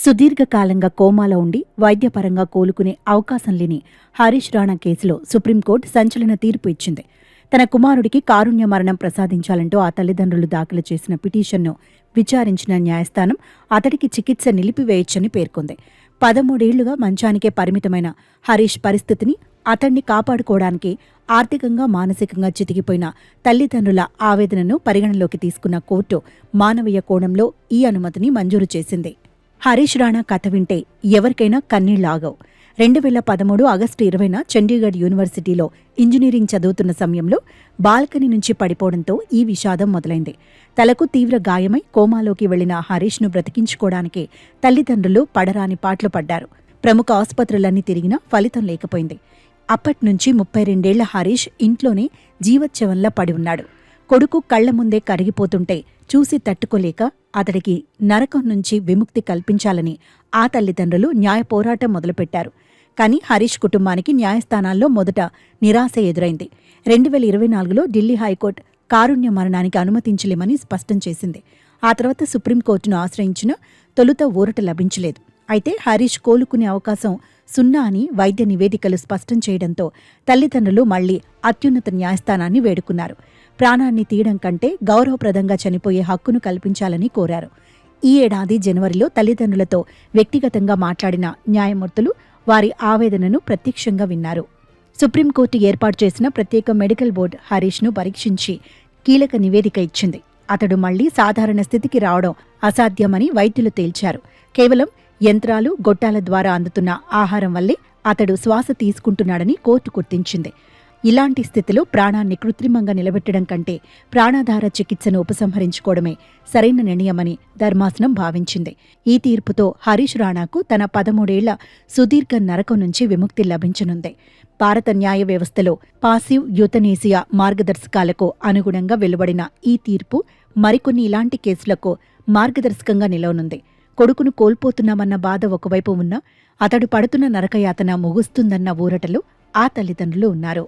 సుదీర్ఘకాలంగా కోమాలో ఉండి వైద్యపరంగా కోలుకునే అవకాశం లేని హరీష్ రాణా కేసులో సుప్రీంకోర్టు సంచలన తీర్పు ఇచ్చింది. తన కుమారుడికి కారుణ్య మరణం ప్రసాదించాలంటూ ఆ తల్లిదండ్రులు దాఖలు చేసిన పిటిషన్ను విచారించిన న్యాయస్థానం అతడికి చికిత్స నిలిపివేయొచ్చని పేర్కొంది. 13 ఏళ్లుగా మంచానికే పరిమితమైన హరీష్ పరిస్థితిని, అతణ్ణి కాపాడుకోవడానికి ఆర్థికంగా మానసికంగా చితికిపోయిన తల్లిదండ్రుల ఆవేదనను పరిగణలోకి తీసుకున్న కోర్టు మానవీయ కోణంలో ఈ అనుమతిని మంజూరు చేసింది. హరీష్ రాణా కథ వింటే ఎవరికైనా కన్నీళ్లాగవు. 2013 ఆగస్టు 20న చండీగఢ్ యూనివర్సిటీలో ఇంజనీరింగ్ చదువుతున్న సమయంలో బాల్కనీ నుంచి పడిపోవడంతో ఈ విషాదం మొదలైంది. తలకు తీవ్ర గాయమై కోమాలోకి వెళ్లిన హరీష్ను బ్రతికించుకోవడానికి తల్లిదండ్రులు పడరాని పాట్లు పడ్డారు. ప్రముఖ ఆసుపత్రులన్నీ తిరిగినా ఫలితం లేకపోయింది. అప్పట్నుంచి 32 ఏళ్ల హరీష్ ఇంట్లోనే జీవచ్ఛవంలా పడి ఉన్నాడు. కొడుకు కళ్ల ముందే కరిగిపోతుంటే చూసి తట్టుకోలేక అతడికి నరకం నుంచి విముక్తి కల్పించాలని ఆ తల్లిదండ్రులు న్యాయ పోరాటం మొదలుపెట్టారు. కానీ హరీష్ కుటుంబానికి న్యాయస్థానాల్లో మొదట నిరాశ ఎదురైంది. 2024లో ఢిల్లీ హైకోర్టు కారుణ్య మరణానికి అనుమతించలేమని స్పష్టం చేసింది. ఆ తర్వాత సుప్రీంకోర్టును ఆశ్రయించిన తొలుత ఊరట లభించలేదు. అయితే హరీష్ కోలుకునే అవకాశం 0 అని వైద్య నివేదికలు స్పష్టం చేయడంతో తల్లిదండ్రులు మళ్లీ అత్యున్నత న్యాయస్థానాన్ని వేడుకున్నారు. ప్రాణాన్ని తీయడం కంటే గౌరవప్రదంగా చనిపోయే హక్కును కల్పించాలని కోరారు. ఈ ఏడాది జనవరిలో తల్లిదండ్రులతో వ్యక్తిగతంగా మాట్లాడిన న్యాయమూర్తులు వారి ఆవేదనను ప్రత్యక్షంగా విన్నారు. సుప్రీంకోర్టు ఏర్పాటు చేసిన ప్రత్యేక మెడికల్ బోర్డు హరీష్ను పరీక్షించి కీలక నివేదిక ఇచ్చింది. అతడు మళ్లీ సాధారణ స్థితికి రావడం అసాధ్యమని వైద్యులు తేల్చారు. కేవలం యంత్రాలు, గొట్టాల ద్వారా అందుతున్న ఆహారం వల్లే అతడు శ్వాస తీసుకుంటున్నాడని కోర్టు గుర్తించింది. ఇలాంటి స్థితిలో ప్రాణాన్ని కృత్రిమంగా నిలబెట్టడం కంటే ప్రాణాధార చికిత్సను ఉపసంహరించుకోవడమే సరైన నిర్ణయమని ధర్మాసనం భావించింది. ఈ తీర్పుతో హరీష్ రాణాకు తన 13 ఏళ్ల సుదీర్ఘ నరకం నుంచి విముక్తి లభించనుంది. భారత న్యాయ వ్యవస్థలో పాసివ్ యూథనేసియా మార్గదర్శకాలకు అనుగుణంగా వెలువడిన ఈ తీర్పు మరికొన్ని ఇలాంటి కేసులకు మార్గదర్శకంగా నిలవనుంది. కొడుకును కోల్పోతున్నామన్న బాధ ఒకవైపు ఉన్నా అతడు పడుతున్న నరకయాతన ముగుస్తుందన్న ఊరటలో ఆ తల్లిదండ్రులు ఉన్నారు.